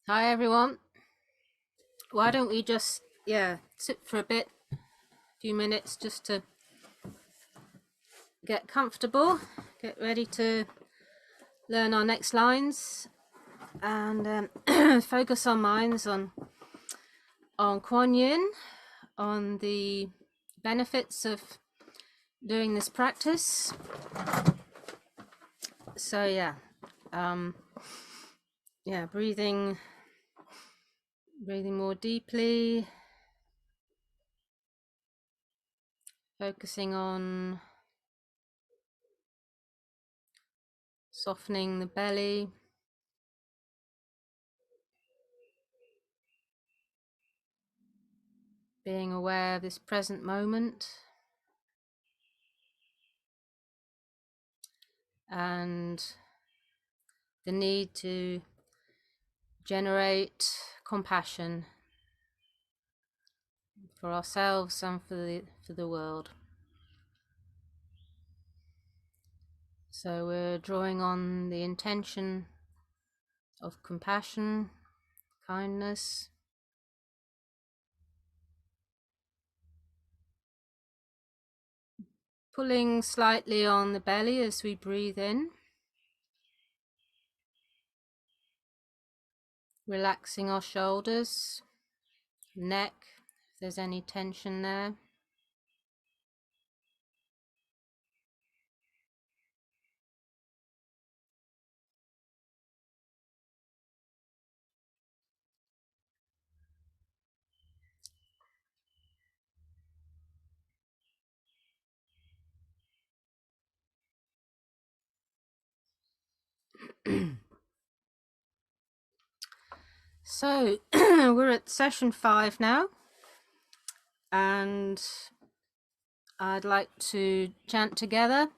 Hi everyone. Why don't we just sit for a few minutes just to get comfortable, get ready to learn our next lines, and focus our minds on Kuan Yin, on the benefits of doing this practice. So breathing more deeply, focusing on softening the belly, being aware of this present moment, and the need to generate compassion for ourselves and for the world. So we're drawing on the intention of compassion, kindness, pulling slightly on the belly as we breathe in, relaxing our shoulders, neck, if there's any tension there. So we're at session 5 now, and I'd like to chant together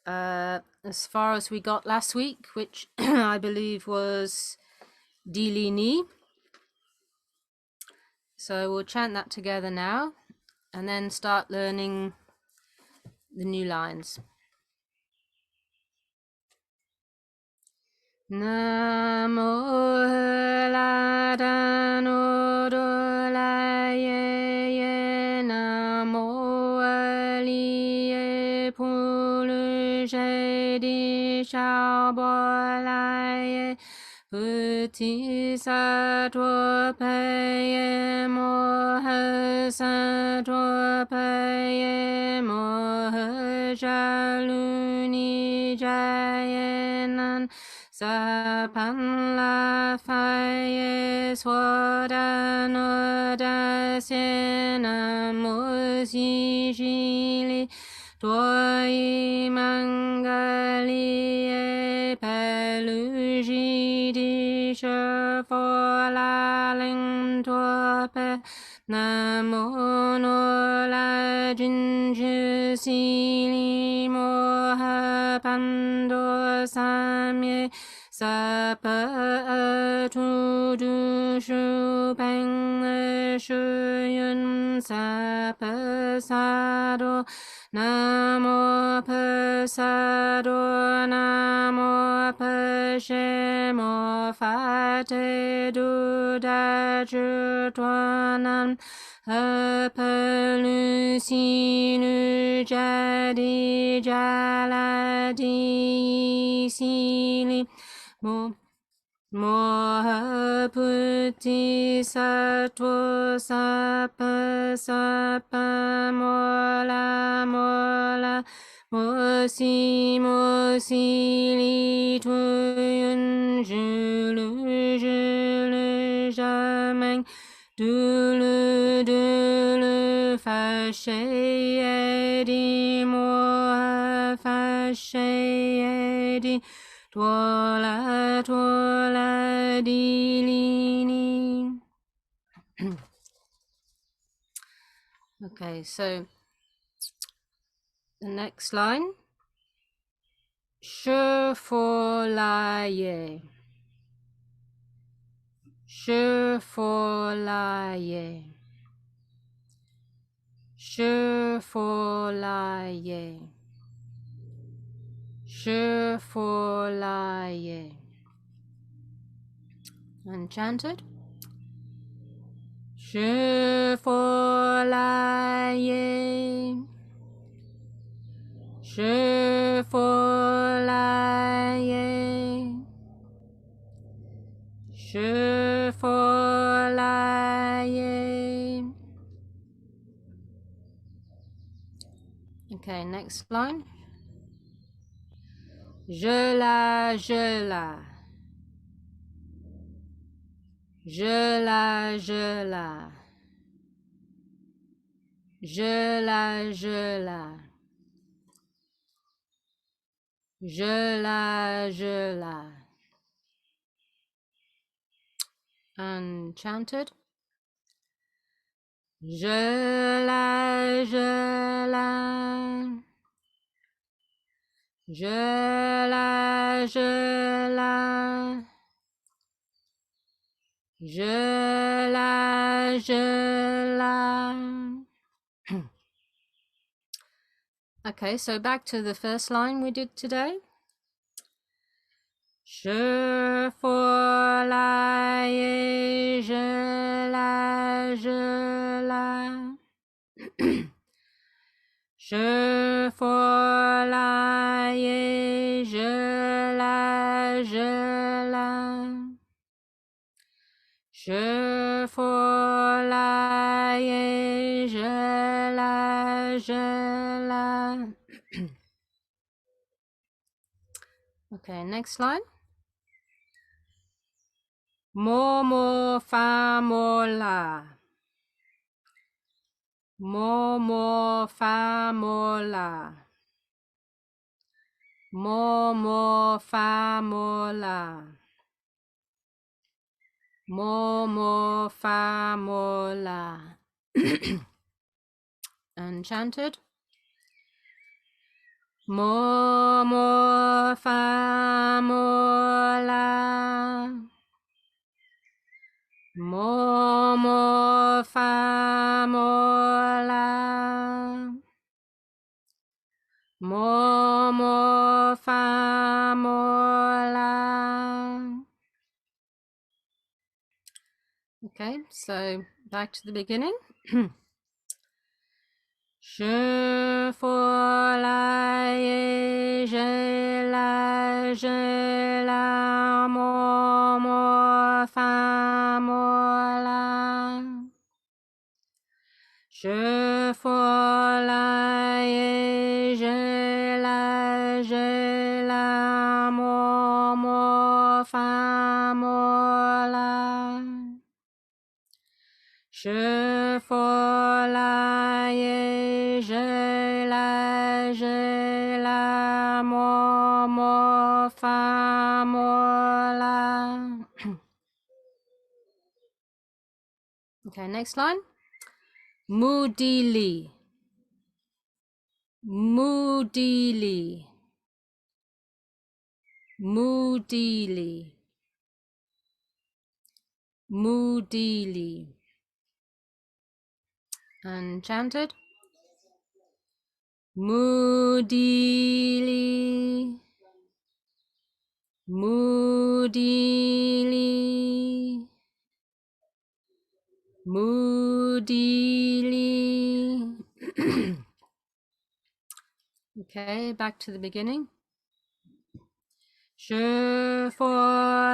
as far as we got last week, which I believe was deepening. So we'll chant that together now and then start learning the new lines. Namo ladano dolaye namo aliye puluje di shabolaye Bodhisattva Avalokiteshvara Jayanan Sapanla Faye Swadano Dasena Mosijili Doi Mangali Peluji Di Shafola Ling Tope Namo no la Jinju Sili Moha Pando Samye Sapa Tu Du Shu Peng Shuyun Sapa Sado Namo Pasado Namo Pashemo Fate Du Da Ju Tuanan Apelu Jadi Jaladi Sili Moha Bodhisattva Sapa Mola Mosi Li Tuyun Julu Jameng Dulu Fashayedi Moha Fashayedi Tola Dilini. Okay, so the next line. Shi for la ye. Shi for la ye. Shi for la ye. Shi for la ye. and chanted. 是佛来耶，是佛来耶，是佛来耶。Okay, next line. Je la, je la. Je la, je la. Je la, je la. Je la, je la. Unchanted. Je la, je la. Je la, je la. Je la, je la. Okay, so back to the first line we did today. 是佛来耶，je la, je la. 是佛来耶，je la, je la. 是佛来耶，je la, je la. Okay, next line. Mo mo fa mo la. Mo mo fa mo la. Mo mo fa mo la. Mo mo fa mo la. Enchanted. Mo mo fa mo la. Mo mo fa mo la. Mo mo fa mo la. Okay, so back to the beginning. 是佛来耶，je la, je la. Mo mo fa mo la. 是佛来耶，je la, je la. Mo mo fa mo la. 是佛来耶，je la, je la. Mo mo fa mo la. Okay, next line. Moodily. Moodily. Moodily. Moodily. Enchanted. Moodily. Moodily. Moodily. Okay, back to the beginning. 是佛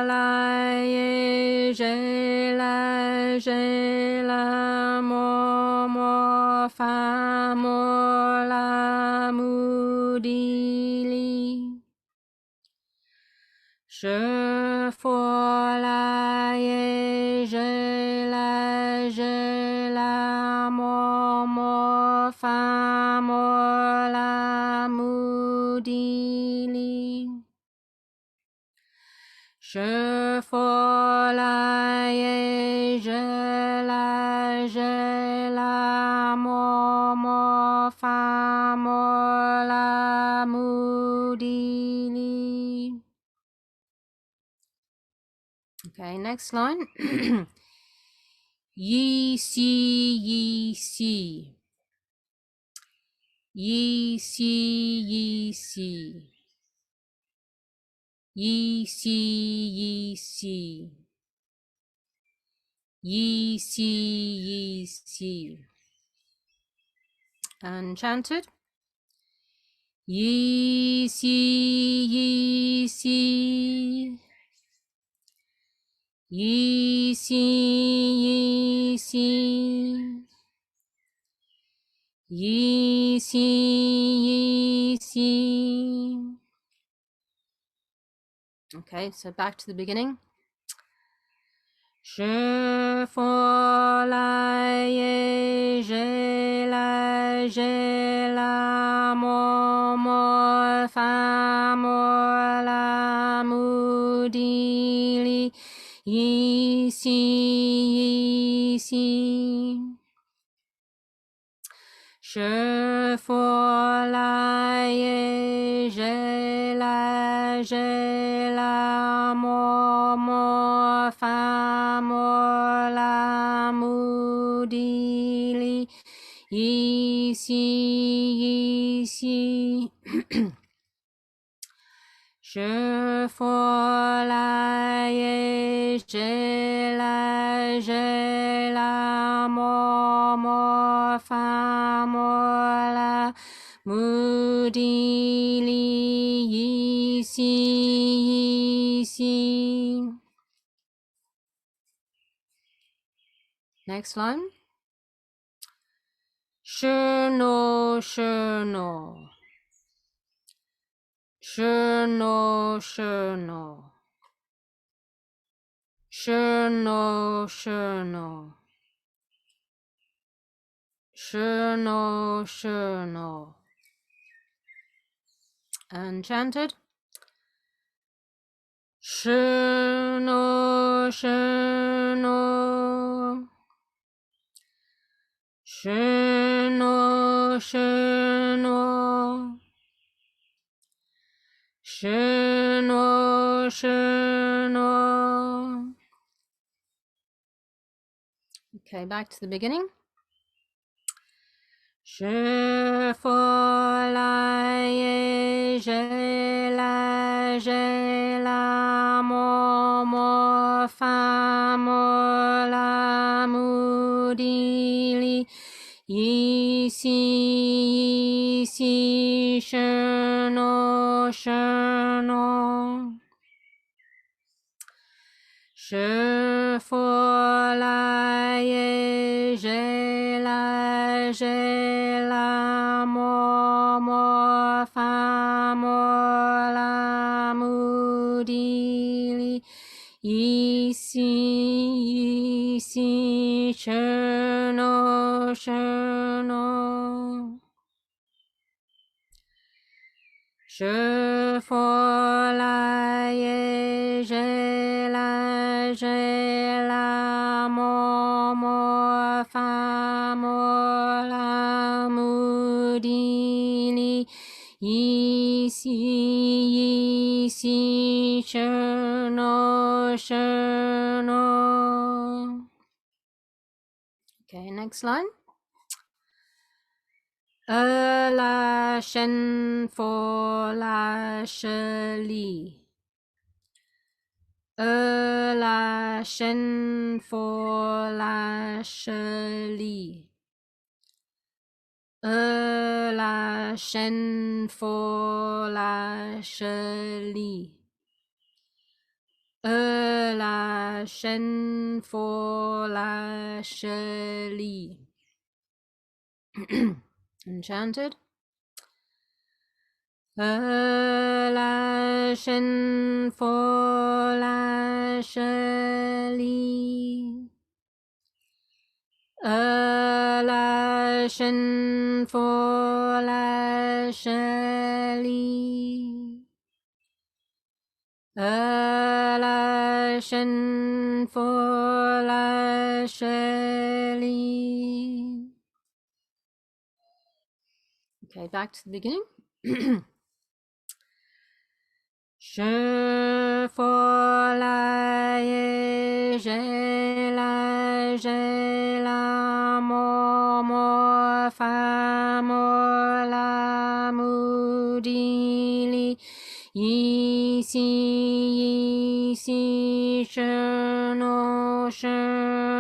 来耶，je la, je la. Mo mo fa mo la. Moodily. 是佛来耶，je la, je la. Mo mo fa mo la. Moodily. 是佛来耶，je la, je la. Mo mo fa mo la. Moodily. Okay, next line. Ye see, ye see. Ye see, ye see. Ye see, ye see. Yi si, yi si. And chanted. Yi si, yi si. Yi si, yi si. Yi si, yi si. Okay, so back to the beginning. 是佛来耶，谁来谁啦，摩摩发摩啦，目的里一心一心。是佛来耶，谁来谁啦，摩摩发摩啦，目的里一心一心。是佛来耶，谁来谁啦，摩摩发摩啦，目的里一心一心。Next line. 是诺是诺。是诺是诺。是诺是诺。是诺是诺。Enchanted. 是诺是诺。是诺是诺。是诺是诺。Okay, back to the beginning. 是佛来耶，谁来谁啦，摩摩发摩啦，目的里一心一心，是诺是诺。是佛来耶，谁来谁啦，摩摩发摩啦，目的里一心一心，是诺是诺。是佛来耶，谁来谁啦，摩摩发摩啦，目的里一心一心，是诺是诺。Okay, next line. 啦神佛啦舍利。啦神佛啦舍利。啦神佛啦舍利。啦神佛啦舍利。Enchanted. 啦神佛啦舍利。啦神佛啦舍利。啦神佛啦舍利。Okay, back to the beginning. 是佛来耶，谁来谁啦，摩摩发摩啦，目的里一心 xi yi xi shi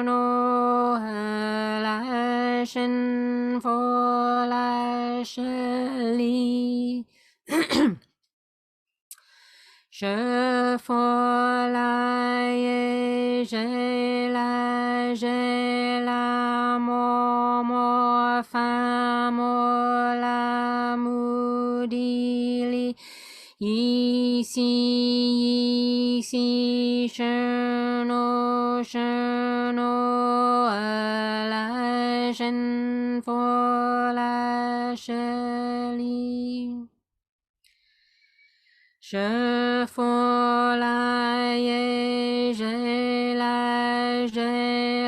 no he lai shen fo lai shi li je fo lai ye je la mo fa mo la mu di li yi si shi no lai shen fo lai shi li je fo lai ye je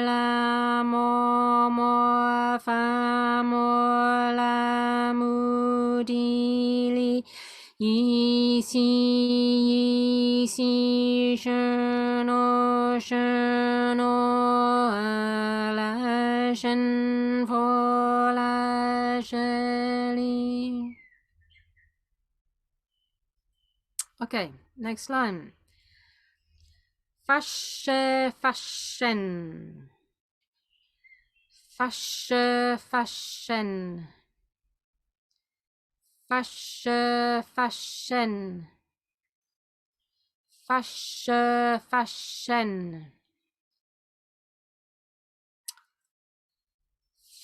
la mo fa mo la mu di li yi si shi no lai shen fo lai shi li. Okay, next line. Fasche, faschen. Fasche, faschen. Fasche, faschen. Fasche, faschen.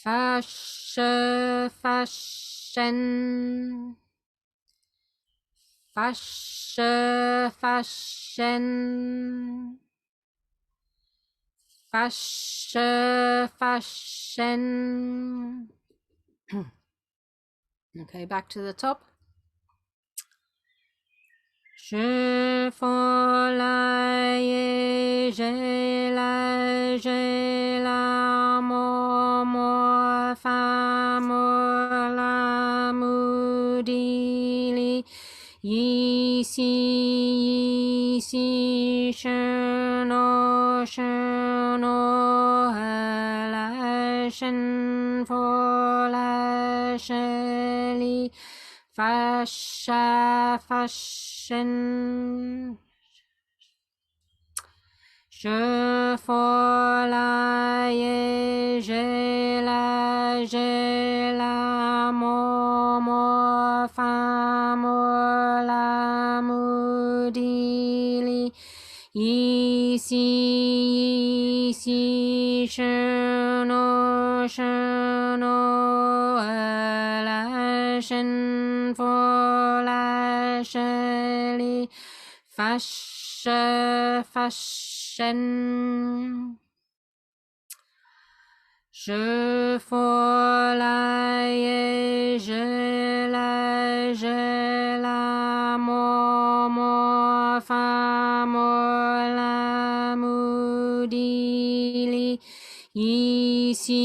Fasche, faschen. Fasche, faschen. Fasche, faschen. Okay, back to the top. Je fo lai ye je la mo fa mo la mu di li yi si shi no lai shen fo lai shi li fasha fashen je fo lai ye je la mo fa mo la mu di li yi si shi no lai shen fo lai shi li fasche faschen je fo lai ye je la mo fa mo la mu di li yi si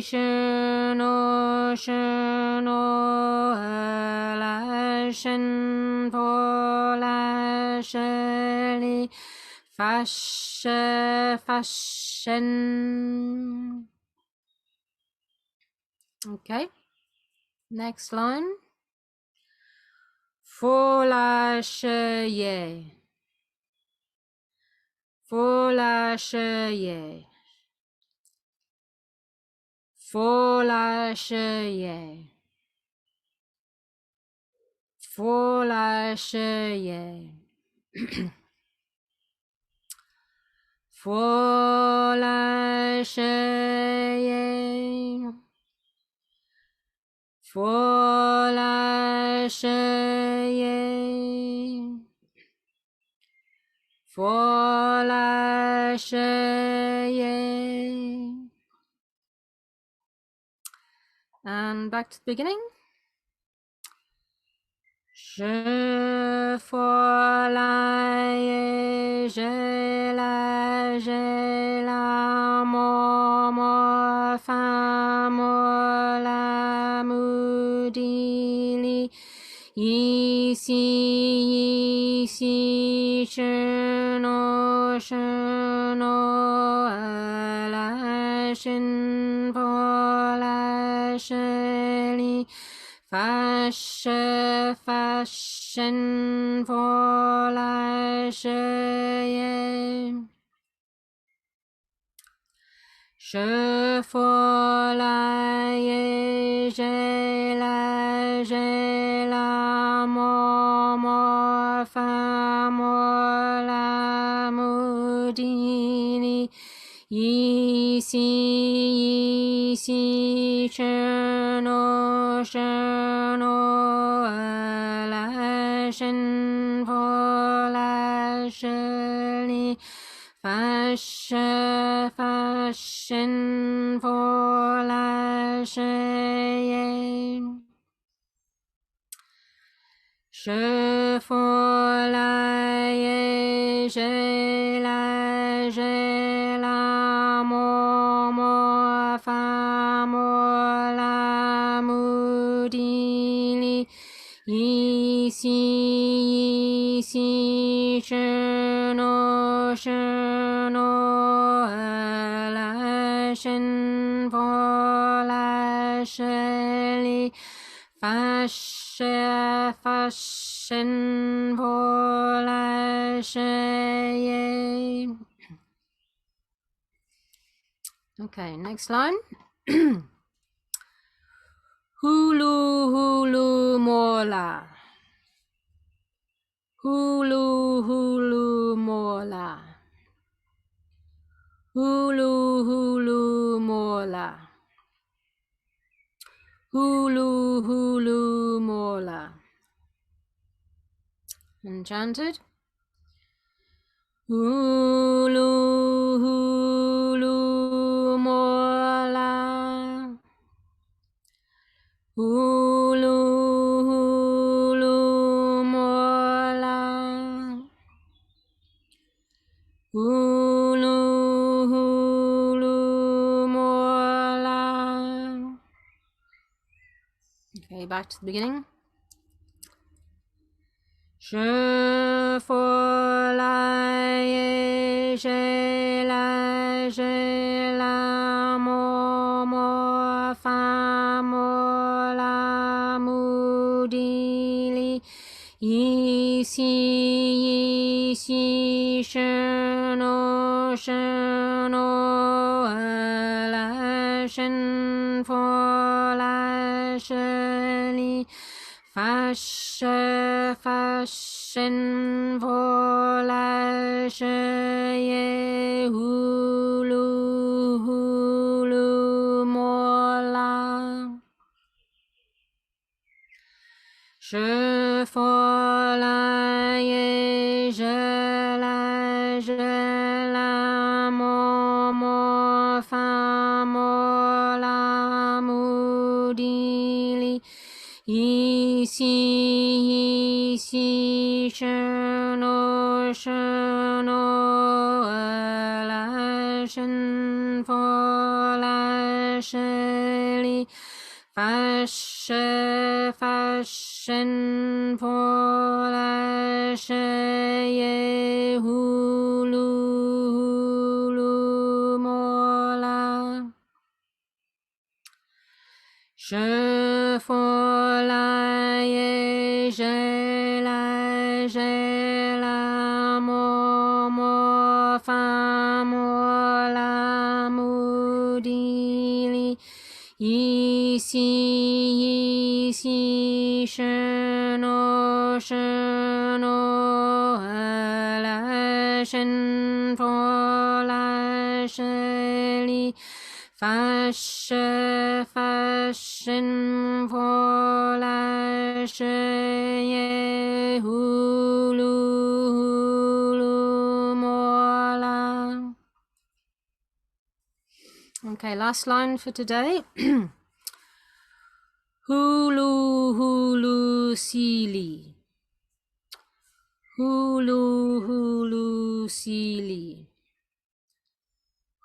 shi no lai shen fo lai shi li fasche faschen. Okay, next line. Fo lai shi ye. Fo lai shi ye. Fo lai shi ye. Fo lai shi ye. Fo lai shi ye. Fo lai shi ye. Fo lai shi ye. And back to the beginning. Je fo lai ye je la mo fa mo la mu di li yi si shi no lai shen fo lai shi li fashe fashen for la je for la ye je la mo fa mo la mu di yi si chen o la shen for la li fashion for la je for la ye je la mo fa mo la mu di li si chen o la shen for la li fashion for la Okay, next line. Hulu hulu mola. Hulu hulu mola. Hulu hulu mola. Hulu hulu mola. Enchanted. Hulu hulu mola. Hulu hulu mola. Hulu hulu mola. Okay, back to the beginning. Je for la ye je la mo fa mo la mu di li si shen o la shen for la li fashion for la hulu hulu mola. Je for la ye je la mo fa mo la mu di li si chen o la shen for la li fashion for la hulu hulu mola. Je for la ye je la mo fa mo la mu di li si shen o la shen for la li fashion for la hulu hulu mola. Okay, last line for today. Hulu hulu sili. Hulu hulu sili.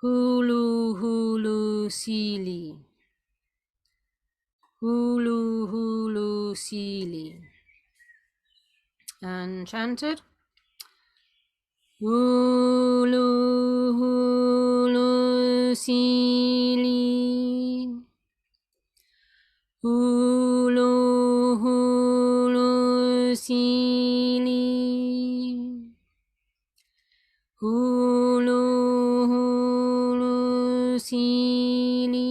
Hulu hulu sili. Hulu hulu sili. Enchanted. Hulu hulu sili. Hulu sili. Hulu hulu sili.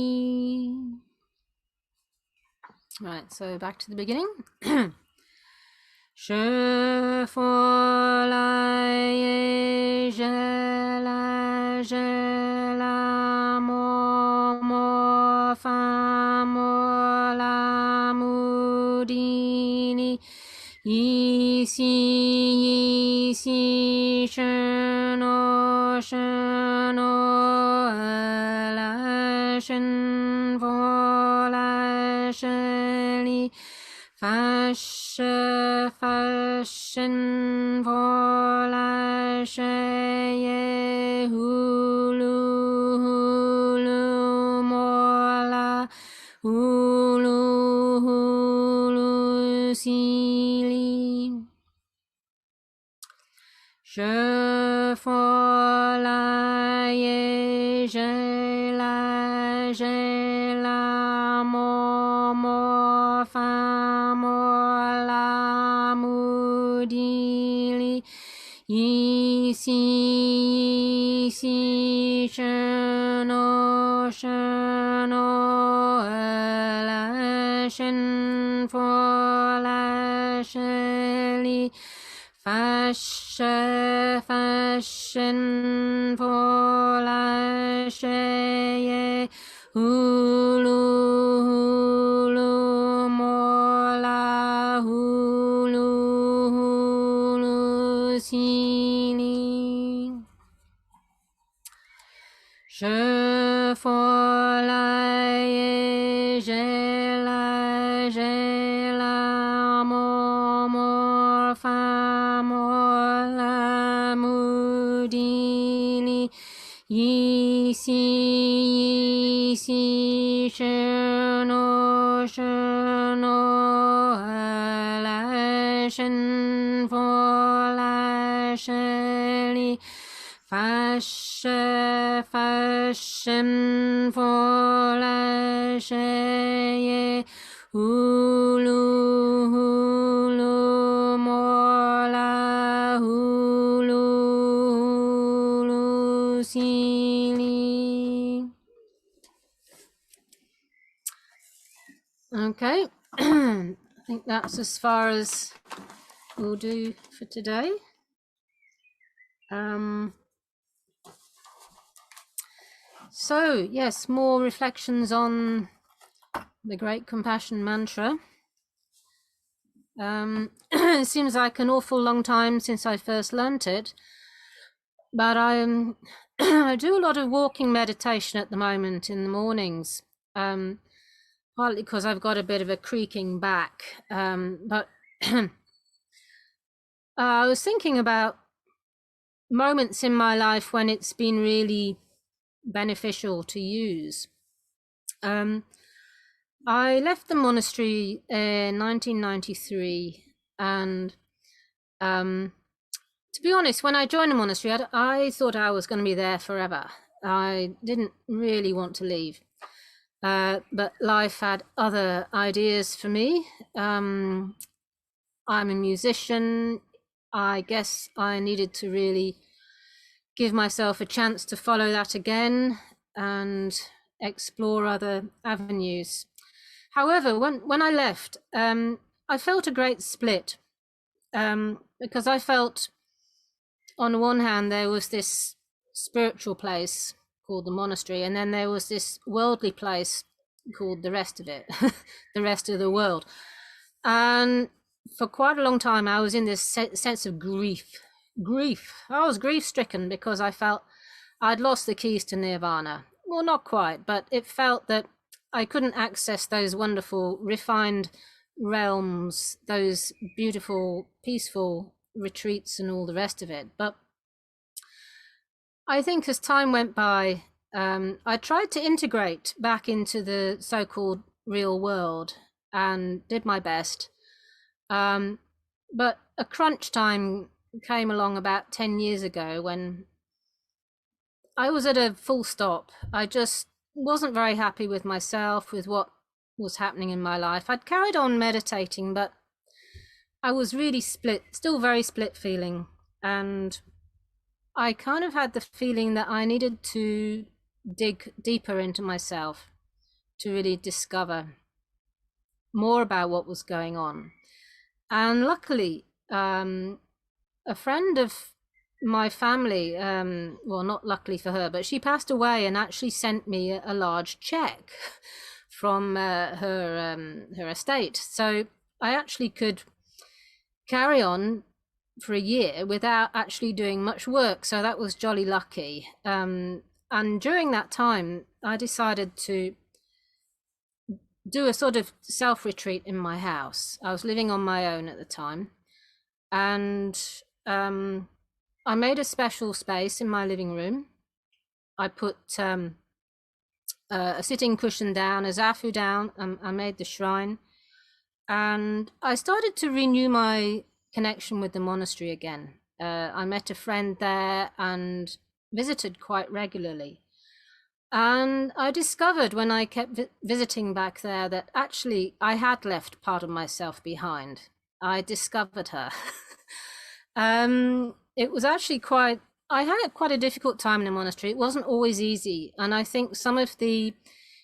Right, so back to the beginning. 是佛来耶，是啦是啦，摩摩发摩拉穆地利，依西依西是诺是诺，来生佛来生利。法师法身佛来舍耶，呼噜呼噜摩拉，呼噜呼噜西里，舍佛来耶，舍来舍啦，摩摩发摩拉穆地利，依西依西是诺是诺，来生佛来舍利。法师法身佛来舍耶，呼噜呼噜摩拉，呼噜呼噜西里，是佛来耶，是来是啦，摩摩发摩拉穆地利，依西依西是诺是诺，来生佛来舍利，法师法身佛来舍耶，呼噜呼噜摩拉，呼噜呼噜西里。Okay, I think that's as far as we'll do for today. So yes, more reflections on the Great Compassion Mantra. It seems like an awful long time since I first learnt it, but I do a lot of walking meditation at the moment in the mornings, partly because I've got a bit of a creaking back, but I was thinking about moments in my life when it's been really beneficial to use. I left the monastery in 1993, and to be honest, when I joined the monastery, I thought I was going to be there forever. I didn't really want to leave, but life had other ideas for me. I'm a musician. I guess I needed to really give myself a chance to follow that again and explore other avenues. However, when I left, I felt a great split, because I felt, on the one hand, there was this spiritual place called the monastery, and then there was this worldly place called the rest of it, the rest of the world. And for quite a long time, I was in this sense of grief. I was grief-stricken because I felt I'd lost the keys to nirvana. Well, not quite, but it felt that I couldn't access those wonderful, refined realms, those beautiful, peaceful retreats and all the rest of it. But I think as time went by, I tried to integrate back into the so-called real world and did my best. But a crunch time came along about 10 years ago when I was at a full stop. I just wasn't very happy with myself, with what was happening in my life. I'd carried on meditating, but I was really split, still very split feeling. And I kind of had the feeling that I needed to dig deeper into myself to really discover more about what was going on. And luckily, a friend of my family, well, not luckily for her, but she passed away and actually sent me a large check from her estate. So I actually could carry on for a year without actually doing much work. So that was jolly lucky. And during that time, I decided to do a sort of self retreat in my house. I was living on my own at the time. And I made a special space in my living room. I put a sitting cushion down, a zafu down, I made the shrine. And I started to renew my connection with the monastery again. I met a friend there and visited quite regularly. And I discovered when I kept visiting back there that actually I had left part of myself behind. I discovered her. It was actually I had quite a difficult time in the monastery. It wasn't always easy. And I think some of the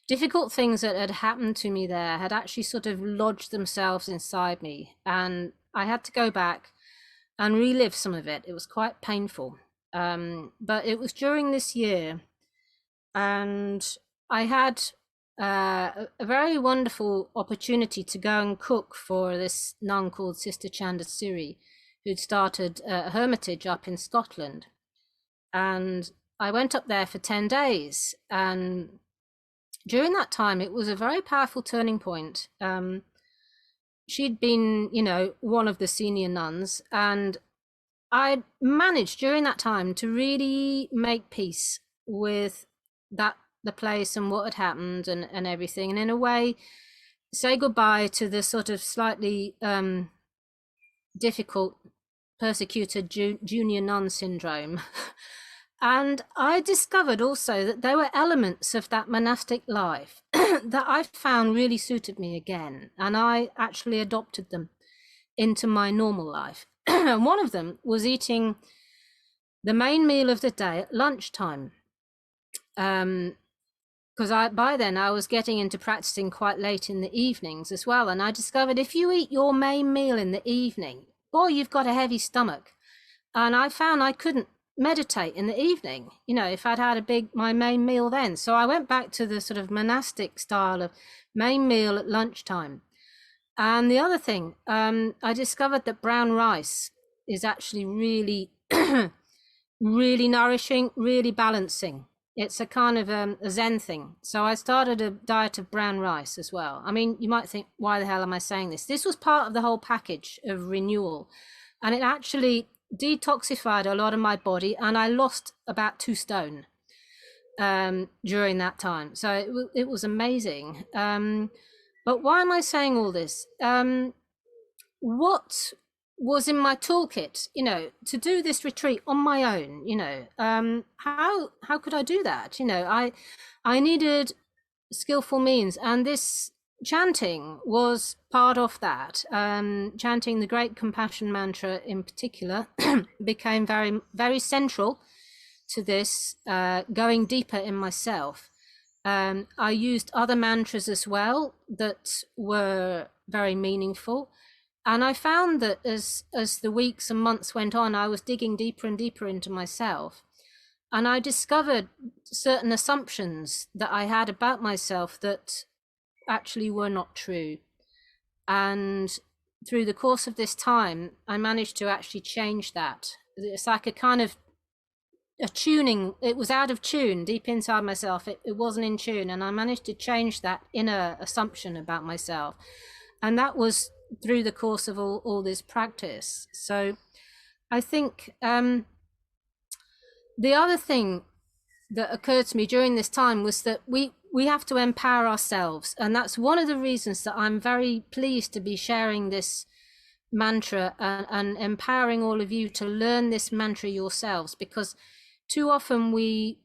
difficult things that had happened to me there had actually sort of lodged themselves inside me. And I had to go back and relive some of it. It was quite painful. But it was during this year, and I had a very wonderful opportunity to go and cook for this nun called Sister Chandasiri, who'd started a hermitage up in Scotland. And I went up there for 10 days. And during that time, it was a very powerful turning point. She'd been, one of the senior nuns, and I managed during that time to really make peace with the place and what had happened and everything. And in a way, say goodbye to the sort of slightly difficult persecuted junior nun syndrome. And I discovered also that there were elements of that monastic life that I found really suited me again. And I actually adopted them into my normal life. And one of them was eating the main meal of the day at lunchtime. Because by then I was getting into practicing quite late in the evenings as well. And I discovered if you eat your main meal in the evening, boy, you've got a heavy stomach. And I found I couldn't meditate in the evening, if I'd had my main meal then. So I went back to the sort of monastic style of main meal at lunchtime. And the other thing, I discovered that brown rice is actually really, really nourishing, really balancing. It's a kind of a Zen thing. So I started a diet of brown rice as well. I mean, you might think, why the hell am I saying this? This was part of the whole package of renewal. And it actually detoxified a lot of my body, and I lost about 2 stone during that time. So it was amazing. But why am I saying all this? What was in my toolkit, to do this retreat on my own, how could I do that? I needed skillful means, and this chanting was part of that. Chanting the Great Compassion Mantra in particular became very, very central to this, going deeper in myself. I used other mantras as well that were very meaningful. And I found that as the weeks and months went on, I was digging deeper and deeper into myself. And I discovered certain assumptions that I had about myself that actually were not true. And through the course of this time, I managed to actually change that. It's like a kind of a tuning. It was out of tune deep inside myself. It wasn't in tune. And I managed to change that inner assumption about myself. And that was through the course of all this practice. So I think the other thing that occurred to me during this time was that we have to empower ourselves. And that's one of the reasons that I'm very pleased to be sharing this mantra and empowering all of you to learn this mantra yourselves, because too often we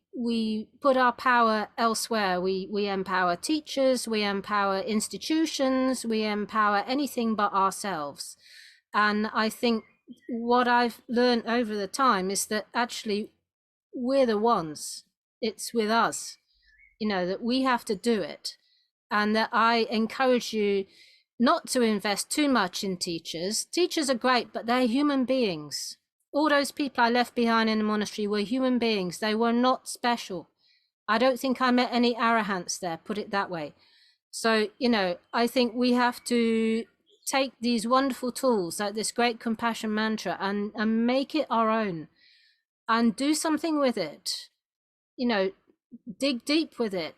put our power elsewhere. We empower teachers, we empower institutions, we empower anything but ourselves. And I think what I've learned over the time is that actually we're the ones, it's with us, that we have to do it. And that I encourage you not to invest too much in teachers. Teachers are great, but they're human beings. All those people I left behind in the monastery were human beings. They were not special. I don't think I met any arahants there, put it that way. So, I think we have to take these wonderful tools like this great compassion mantra and make it our own and do something with it. Dig deep with it.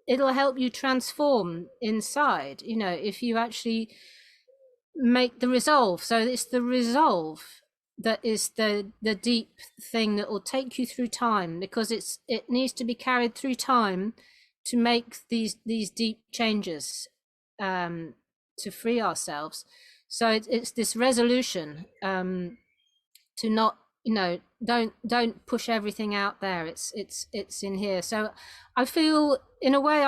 It'll help you transform inside, if you actually make the resolve. So it's the resolve that is the deep thing that will take you through time, because it needs to be carried through time to make these deep changes, to free ourselves. So it's this resolution, to not, don't push everything out there. It's in here. So I feel, in a way,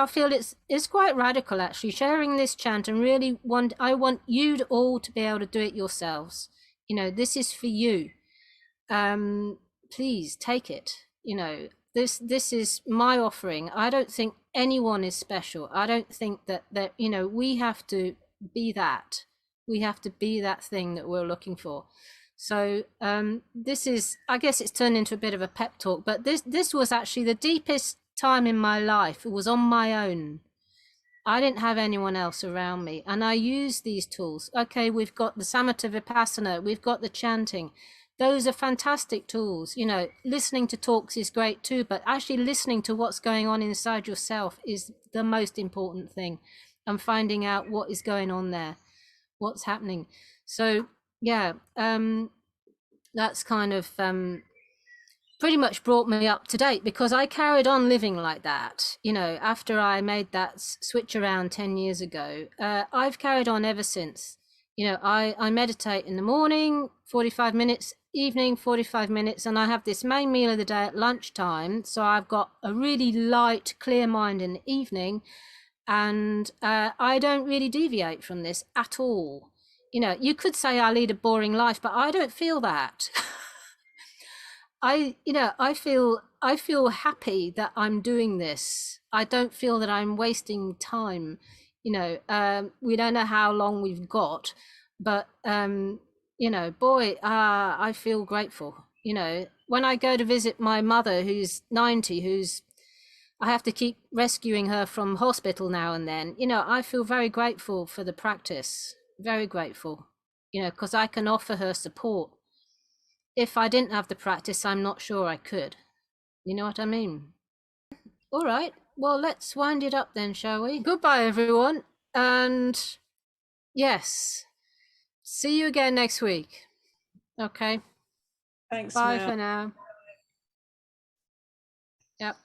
it's quite radical actually, sharing this chant, and really I want you all to be able to do it yourselves. This is for you. Please take it. This is my offering. I don't think anyone is special. I don't think that we have to be that. We have to be that thing that we're looking for. So this is, I guess it's turned into a bit of a pep talk, but this was actually the deepest time in my life. It was on my own. I didn't have anyone else around me, and I used these tools. Okay, we've got the Samatha Vipassana, we've got the chanting. Those are fantastic tools. Listening to talks is great too, but actually listening to what's going on inside yourself is the most important thing, and finding out what is going on there, what's happening. So yeah, that's kind of pretty much brought me up to date, because I carried on living like that. After I made that switch around 10 years ago, I've carried on ever since. I meditate in the morning, 45 minutes, evening, 45 minutes, and I have this main meal of the day at lunchtime. So I've got a really light, clear mind in the evening, and I don't really deviate from this at all. You could say I lead a boring life, but I don't feel that. I feel happy that I'm doing this. I don't feel that I'm wasting time. We don't know how long we've got, but boy, I feel grateful. When I go to visit my mother, who's 90, I have to keep rescuing her from hospital now and then. I feel very grateful for the practice. Very grateful, because I can offer her support. If I didn't have the practice, I'm not sure I could. You know what I mean? All right. Well, let's wind it up then, shall we? Goodbye, everyone. And yes, see you again next week. Okay. Thanks, Bye Mel. for now. Yep.